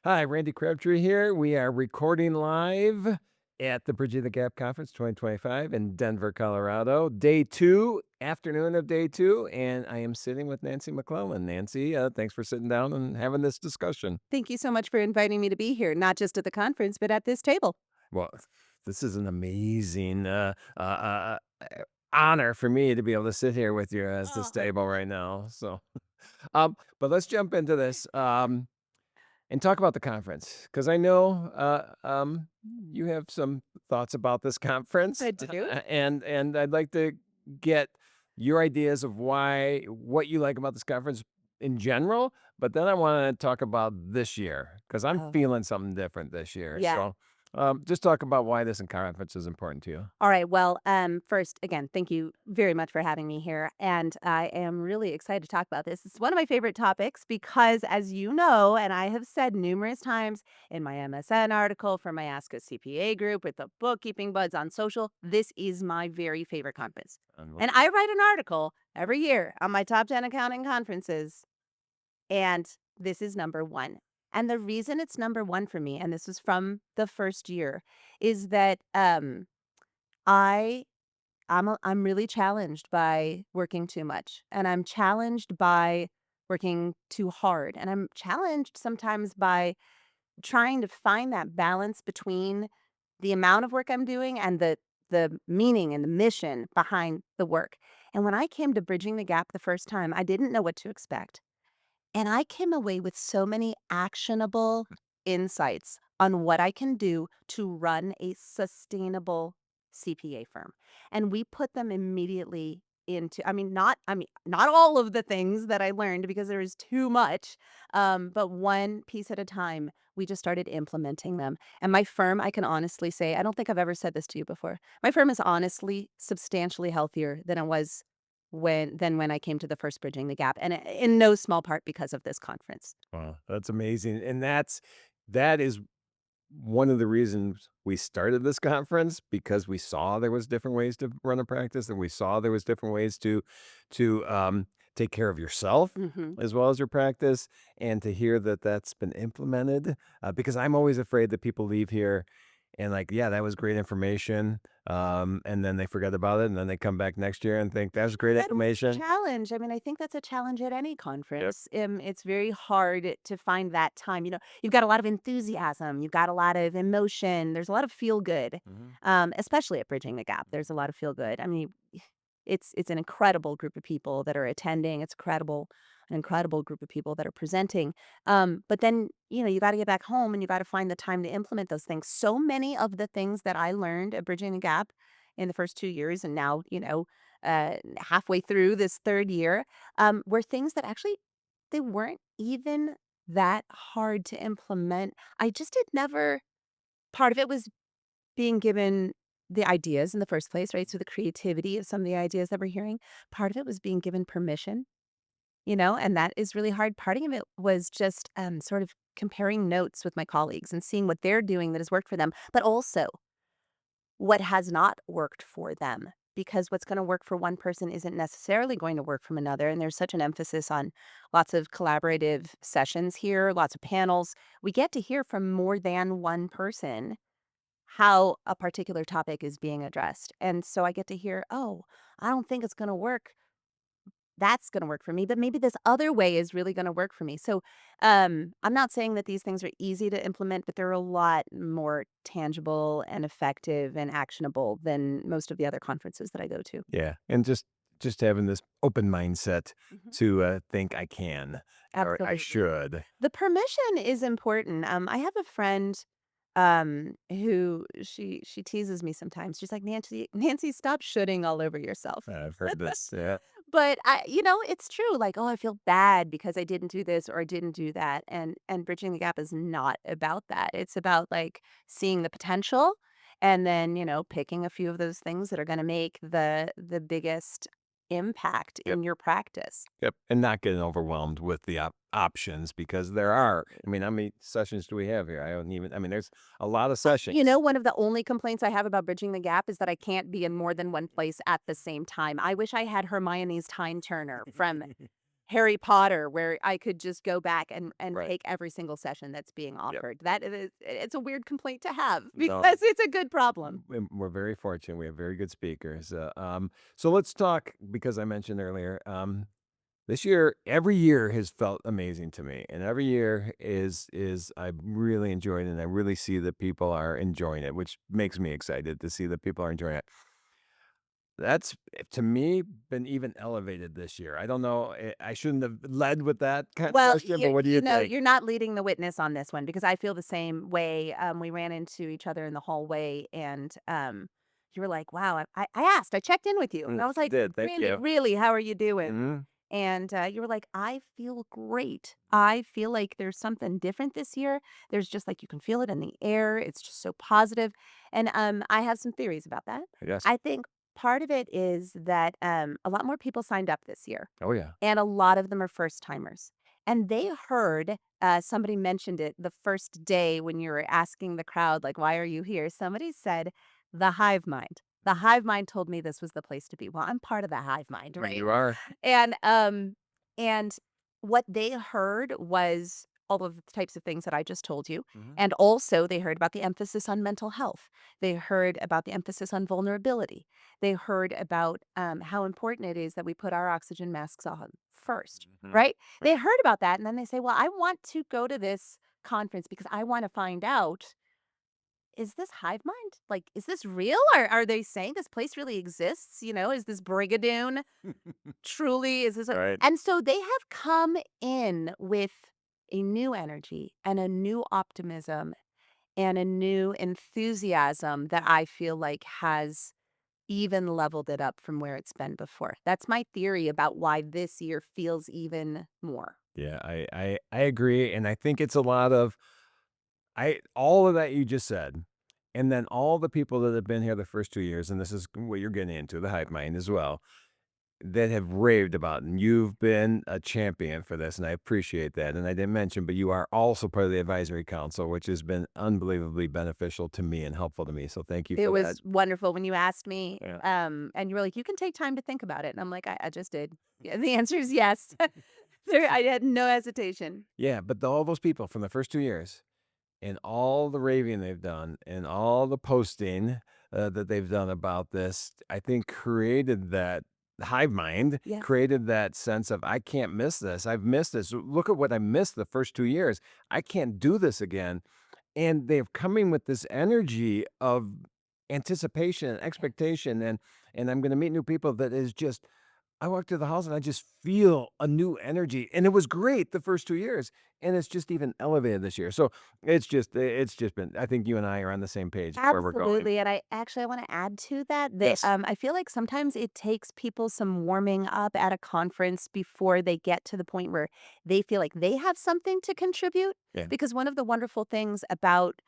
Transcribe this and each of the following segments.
Hi, Randy Crabtree here. We are recording live at the Bridging the Gap Conference 2025 in Denver, Colorado. Day two, afternoon of day two, and I am sitting with Nancy McClelland. Nancy, thanks for sitting down and having this discussion. Thank you so much for inviting me to be here, not just at the conference, but at this table. Well, this is an amazing honor for me to be able to sit here with you at this Oh. table right now. But let's jump into this. And talk about the conference, because I know, you have some thoughts about this conference, I do. and I'd like to get your ideas of what you like about this conference in general, but then I wanna talk about this year, because 'cause I'm Oh, feeling something different this year, yeah. so, just talk about why this conference is important to you. All right. Well, first, again, thank you very much for having me here. And I am really excited to talk about this. It's one of my favorite topics because, as you know, and I have said numerous times in my MSN article for my Ask a CPA group with the bookkeeping buds on social, this is my very favorite conference. And what And I write an article every year on my top 10 accounting conferences. And this is number 1. And the reason it's number 1 for me, and this was from the first year, is that, I I'm really challenged by working too much, and I'm challenged by working too hard, and I'm challenged sometimes by trying to find that balance between the amount of work I'm doing and the meaning and the mission behind the work. And when I came to Bridging the Gap the first time, I didn't know what to expect. And I came away with so many actionable insights on what I can do to run a sustainable CPA firm. And we put them immediately into not all of the things that I learned because there is too much, but one piece at a time, we just started implementing them. And my firm, I can honestly say, I don't think I've ever said this to you before. My firm is honestly substantially healthier than it was when I came to the first Bridging the Gap, and in no small part because of this conference. Wow, that's amazing, and that is one of the reasons we started this conference, because we saw there was different ways to run a practice, and we saw there was different ways to take care of yourself Mhm. as well as your practice, and to hear that that's been implemented, because I'm always afraid that people leave here and like, yeah, that was great information, and then they forget about it, and then they come back next year and think, "That was great That is a information." challenge. I mean, I think that's a challenge at any Yep. conference. It's very hard to find that time. You've got a lot of enthusiasm, you've got a lot of emotion, there's a lot of feel good, Mhm. especially at Bridging the Gap. There's a lot of feel good. I mean, it's an incredible group of people that are attending. It's an incredible group of people that are presenting. But then, you got to get back home and you got to find the time to implement those things. So many of the things that I learned at Bridging the Gap in the first 2 years, and now, halfway through this third year, were things that actually they weren't even that hard to implement. I just had never. Part of it was being given the ideas in the first place, right? So the creativity of some of the ideas that we're hearing. Part of it was being given permission, and that is really hard. Part of it was just sort of comparing notes with my colleagues and seeing what they're doing that has worked for them, but also what has not worked for them. Because what's going to work for one person isn't necessarily going to work from another. And there's such an emphasis on lots of collaborative sessions here, lots of panels. We get to hear from more than one person how a particular topic is being addressed. And so I get to hear, "Oh, I don't think it's gonna work. That's gonna work for me, but maybe this other way is really gonna work for me." So, I'm not saying that these things are easy to implement, but they're a lot more tangible and effective and actionable than most of the other conferences that I go to. Yeah, and just having this open mindset Mhm. to, think I can or I Absolutely. should. The permission is important. I have a friend, who she teases me sometimes. She's like, Nancy, stop shooting all over yourself." I've heard this, yeah. But it's true. Like, oh, I feel bad because I didn't do this or I didn't do that. And bridging the gap is not about that. It's about like seeing the potential and then, picking a few of those things that are going to make the biggest impact Yep, in your practice. yep, and not getting overwhelmed with the options, because there are, I mean, how many sessions do we have here? I mean, there's a lot of sessions. One of the only complaints I have about bridging the gap is that I can't be in more than one place at the same time. I wish I had Hermione's time turner from Harry Potter where I could just go back and Right. take every single session that's being Yep. offered. That is it's a weird complaint to have No, because it's a good problem. we're very fortunate. We have very good speakers. So let's talk because I mentioned earlier. This year, every year has felt amazing to me, and every year is I really enjoyed it, and I really see that people are enjoying it, which makes me excited to see that people are enjoying it. That's to me been even elevated this year. I don't know. I shouldn't have led with that kind of Well, question, but what do you think? you're not leading the witness on this one because I feel the same way. We ran into each other in the hallway, and you were like, "Wow!" I asked, I checked in with you, and I was I like, did. Thank "Randy, you. really, how are you doing?" Hmm. And you were like, "I feel great. I feel like there's something different this year. There's just like you can feel it in the air. It's just so positive." And I have some theories about that. Yes. I think part of it is that a lot more people signed up this year Oh yeah. and a lot of them are first timers. And they heard somebody mentioned it the first day when you were asking the crowd, like, why are you here? Somebody said, the hive mind. The hive mind told me this was the place to be. Well, I'm part of the hive mind, right? You are. And and what they heard was all of the types of things that I just told you. Hmm. And also they heard about the emphasis on mental health. They heard about the emphasis on vulnerability. They heard about how important it is that we put our oxygen masks on first, Hmm. right? They heard about that and then they say, well, I want to go to this conference because I want to find out, is this hive mind? Like, is this real? Are they saying this place really exists? Is this Brigadoon? Truly, is this a Right. and so they have come in with a new energy and a new optimism and a new enthusiasm that I feel like has even leveled it up from where it's been before. That's my theory about why this year feels even more. Yeah, I agree, and I think it's a lot of I all of that you just said, and then all the people that have been here the first 2 years, and this is what you're getting into, the hive mind as well, that have raved about, and you've been a champion for this, and I appreciate that, and I didn't mention, but you are also part of the advisory council, which has been unbelievably beneficial to me and helpful to me, so thank you It for that. was wonderful when you asked me, Yeah. and you were like, "You can take time to think about it." And I'm like, "I just did." Yeah, the answer is yes. I had no hesitation. Yeah, but all those people from the first 2 years and all the raving they've done and all the posting, that they've done about this, I think created that hive mind, Yeah. created that sense of, "I can't miss this. I've missed this. Look at what I missed the first 2 years. I can't do this again." And they're coming with this energy of anticipation and expectation, and I'm gonna meet new people that is just I walk through the house and I just feel a new energy, and it was great the first 2 years, and it's just even elevated this year. So, it's just been I think you and I are on the same page of where we're going. Absolutely, and I wanna add to that, Yes. I feel like sometimes it takes people some warming up at a conference before they get to the point where they feel like they have something to contribute, Yeah. because one of the wonderful things about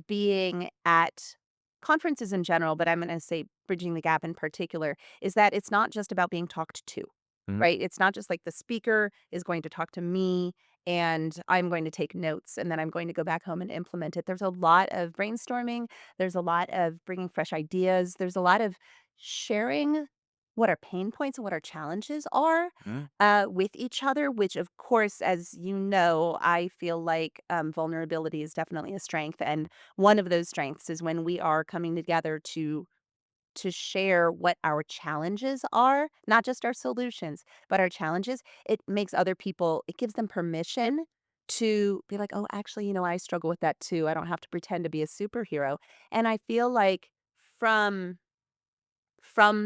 being at conferences in general, but I'm gonna say Bridging the Gap in particular, is that it's not just about being talked to, Mhm. right? It's not just like the speaker is going to talk to me and I'm going to take notes and then I'm going to go back home and implement it. There's a lot of brainstorming, there's a lot of bringing fresh ideas, there's a lot of sharing what our pain points and what our challenges are Mhm. with each other, which, of course, as you know, I feel like vulnerability is definitely a strength. And one of those strengths is when we are coming together to share what our challenges are, not just our solutions, but our challenges. It makes other people, it gives them permission to be like, oh, actually, I struggle with that too. I don't have to pretend to be a superhero. And I feel like from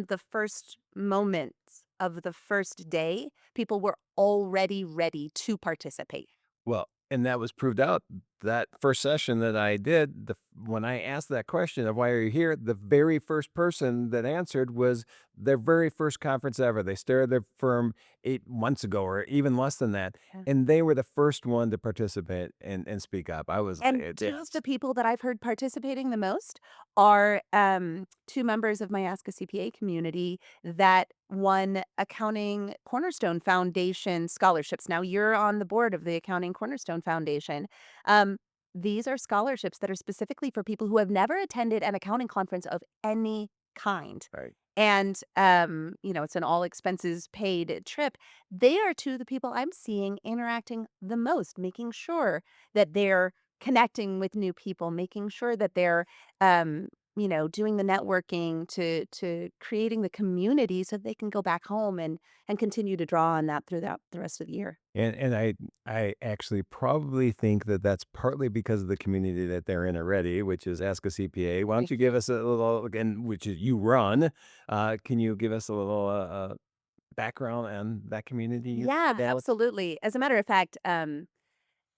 the first moments of the first day, people were already ready to participate. Well, and that was proved out that first session that I did, when I asked that question of, "Why are you here?" The very first person that answered was their very first conference ever. They started their firm 8 months ago or even less than that, Yeah. and they were the first one to participate and speak up. I was like, And two of the people that I've heard participating the most are two members of my Ask a CPA community that won Accounting Cornerstone Foundation scholarships. Now, you're on the board of the Accounting Cornerstone Foundation. Um, these are scholarships that are specifically for people who have never attended an accounting conference of any kind. Right. and, it's an all expenses paid trip. They are two of the people I'm seeing interacting the most, making sure that they're connecting with new people, making sure that they're, doing the networking to creating the community so they can go back home and continue to draw on that throughout the rest of the year. And I actually probably think that that's partly because of the community that they're in already, which is Ask a CPA. Why don't Right. you give us a little again, which is you run, can you give us a little, background on that community you Yeah, developed? absolutely. As a matter of fact,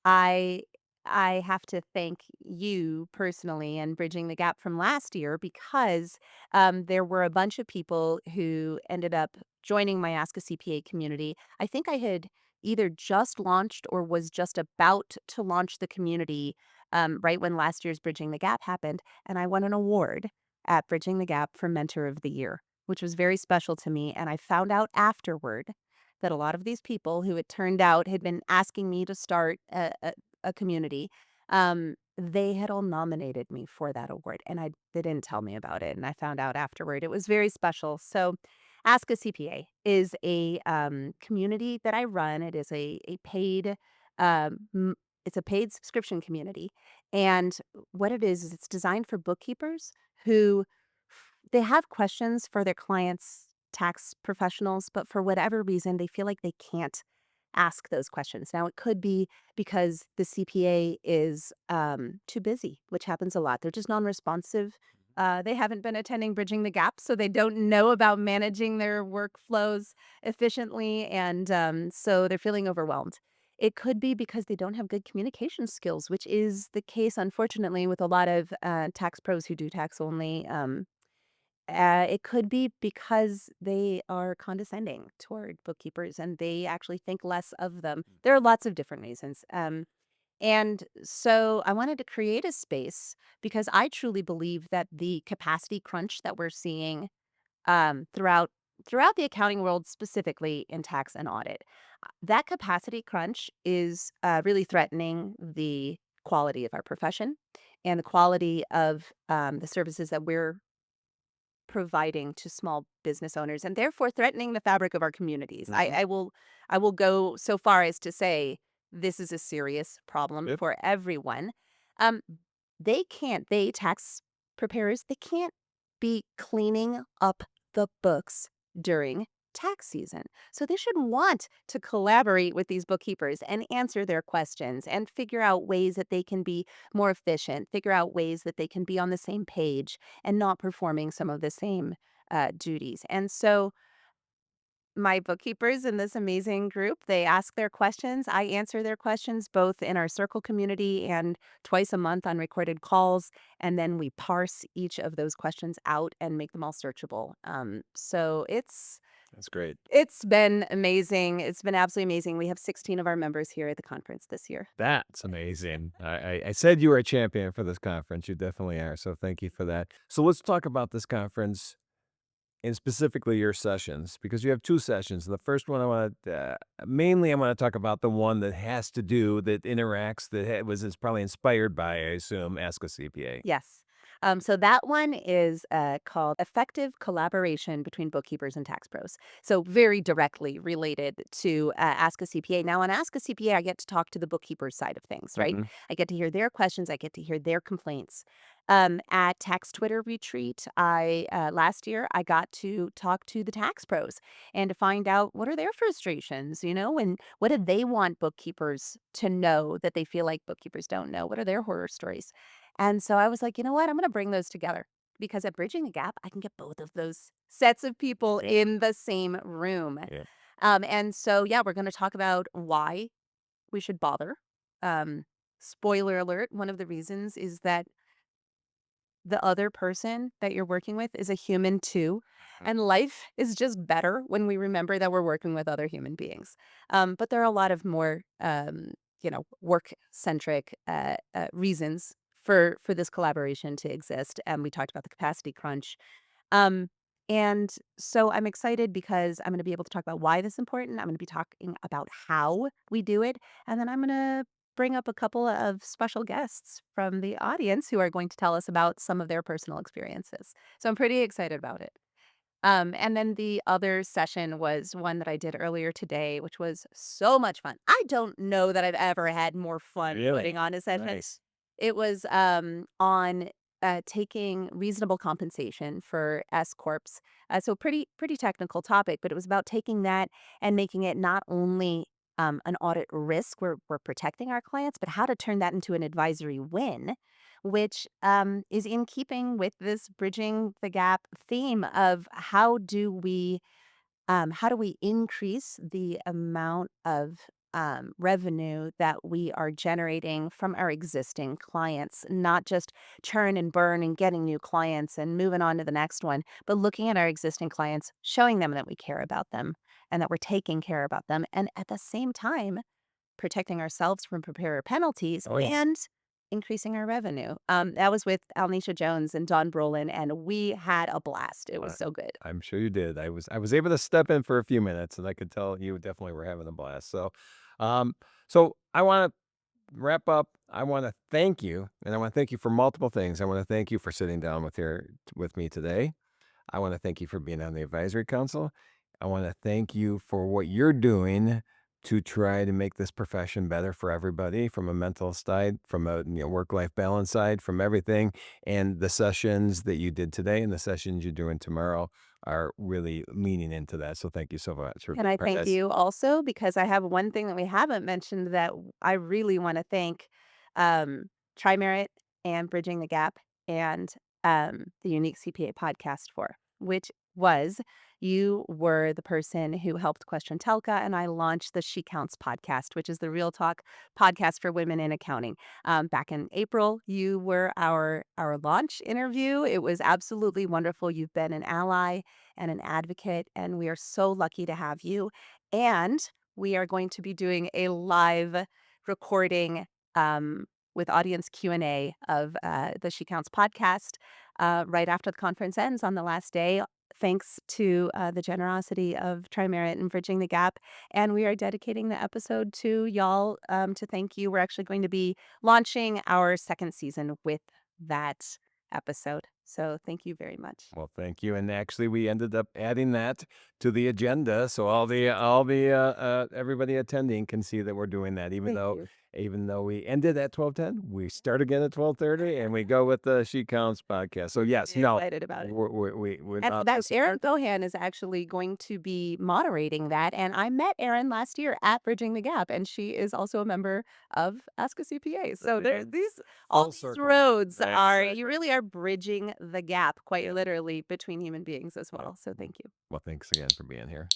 I I have to thank you personally and Bridging the Gap from last year because there were a bunch of people who ended up joining my Ask a CPA community. I think I had either just launched or was just about to launch the community right when last year's Bridging the Gap happened. And I won an award at Bridging the Gap for Mentor of the Year, which was very special to me. And I found out afterward that a lot of these people who it turned out had been asking me to start a community, they had all nominated me for that award, and they didn't tell me about it, and I found out afterward. It was very special. So, Ask a CPA is a community that I run. It is a paid, it's a paid subscription community, and what it is it's designed for bookkeepers who they have questions for their clients, tax professionals, but for whatever reason, they feel like they can't ask those questions. Now, it could be because the CPA is too busy, which happens a lot. They're just non responsive. They haven't been attending Bridging the Gap, so they don't know about managing their workflows efficiently. And so they're feeling overwhelmed. It could be because they don't have good communication skills, which is the case, unfortunately, with a lot of tax pros who do tax only. It could be because they are condescending toward bookkeepers and they actually think less of them. There are lots of different reasons. And so I wanted to create a space because I truly believe that the capacity crunch that we're seeing throughout the accounting world, specifically in tax and audit, that capacity crunch is really threatening the quality of our profession and the quality of the services that we're providing to small business owners and therefore threatening the fabric of our communities. Mhm. I will go so far as to say this is a serious problem Good. for everyone. Um, they tax preparers, they can't be cleaning up the books during tax season. So they should want to collaborate with these bookkeepers and answer their questions and figure out ways that they can be more efficient, figure out ways that they can be on the same page and not performing some of the same duties. And so my bookkeepers in this amazing group, they ask their questions. I answer their questions both in our circle community and twice a month on recorded calls. And then we parse each of those questions out and make them all searchable. So That's great. it's been amazing. It's been absolutely amazing. We have 16 of our members here at the conference this year. That's amazing. I said you were a champion for this conference. You definitely are. So thank you for that. So let's talk about this conference and specifically your sessions because you have two sessions. The first one I want to mainly I want to talk about the one that has to do that interacts that was is probably inspired by I assume Ask a CPA. Yes. So that one is called Effective Collaboration Between Bookkeepers and Tax Pros. So very directly related to Ask a CPA. Now, on Ask a CPA, I get to talk to the bookkeepers side of things, right? Hmm. I get to hear their questions. I get to hear their complaints. At Tax Twitter Retreat, I last year I got to talk to the tax pros and to find out what are their frustrations, and what do they want bookkeepers to know that they feel like bookkeepers don't know? What are their horror stories? And so I was like, "You know what? I'm gonna bring those together because at Bridging the Gap, I can get both of those sets of people Yeah. in the same room." Yeah. And so, yeah, we're gonna talk about why we should bother. Um, Spoiler alert, one of the reasons is that the other person that you're working with is a human too. And life is just better when we remember that we're working with other human beings. But there are a lot of more, work centric reasons for this collaboration to exist. And we talked about the capacity crunch. Um, and so I'm excited because I'm going to be able to talk about why this is important. I'm going to be talking about how we do it. And then I'm going to bring up a couple of special guests from the audience who are going to tell us about some of their personal experiences. So I'm pretty excited about it. And then the other session was one that I did earlier today, which was so much fun. I don't know that I've ever had more fun Really? putting on a session. Nice. It was on taking reasonable compensation for S corps. So pretty technical topic, but it was about taking that and making it not only an audit risk where we're protecting our clients, but how to turn that into an advisory win, which is in keeping with this bridging the gap theme of how do we increase the amount of revenue that we are generating from our existing clients, not just churn and burn and getting new clients and moving on to the next one, but looking at our existing clients, showing them that we care about them and that we're taking care about them. And at the same time, protecting ourselves from preparer penalties Oh, yeah. and increasing our revenue. That was with Alnisha Jones and Don Brolin, and we had a blast. It was Uh, so good. I'm sure you did. I was able to step in for a few minutes, and I could tell you definitely were having a blast. Um, so I want to wrap up. I want to thank you, and I want to thank you for multiple things. I want to thank you for sitting down with me today. I want to thank you for being on the advisory council. I want to thank you for what you're doing to try to make this profession better for everybody from a mental side, from a work-life balance side, from everything. And the sessions that you did today and the sessions you're doing tomorrow are really leaning into that. So thank you so much for Can being I part of thank this. you also because I have one thing that we haven't mentioned that I really want to thank um, TriMerit and Bridging the Gap and the Unique CPA podcast for, which was you were the person who helped question Telka, and I launched the She Counts podcast, which is the Real Talk podcast for women in accounting. Back in April, you were our launch interview. It was absolutely wonderful. You've been an ally and an advocate, and we are so lucky to have you. And we are going to be doing a live recording with audience Q&A of the She Counts podcast right after the conference ends on the last day. Thanks to the generosity of TriMerit and Bridging the Gap. And we are dedicating the episode to y'all to thank you. We're actually going to be launching our second season with that episode. So thank you very much. Well, thank you. And actually, we ended up adding that to the agenda, so Yes. all the everybody attending can see that we're doing that. Thank you. Even though we ended at 12:10, we start again at 12:30, and we go with the She Counts podcast. So yes, Really no, excited about it. we're And not that missing Erin our. Bohan is actually going to be moderating that, and I met Erin last year at Bridging the Gap, and she is also a member of Ask a CPA. So there these all Full these circle. roads are you Exactly. really are bridging the gap quite Yeah. literally between human beings as Yeah. well. So thank you. Well, thanks again for being here.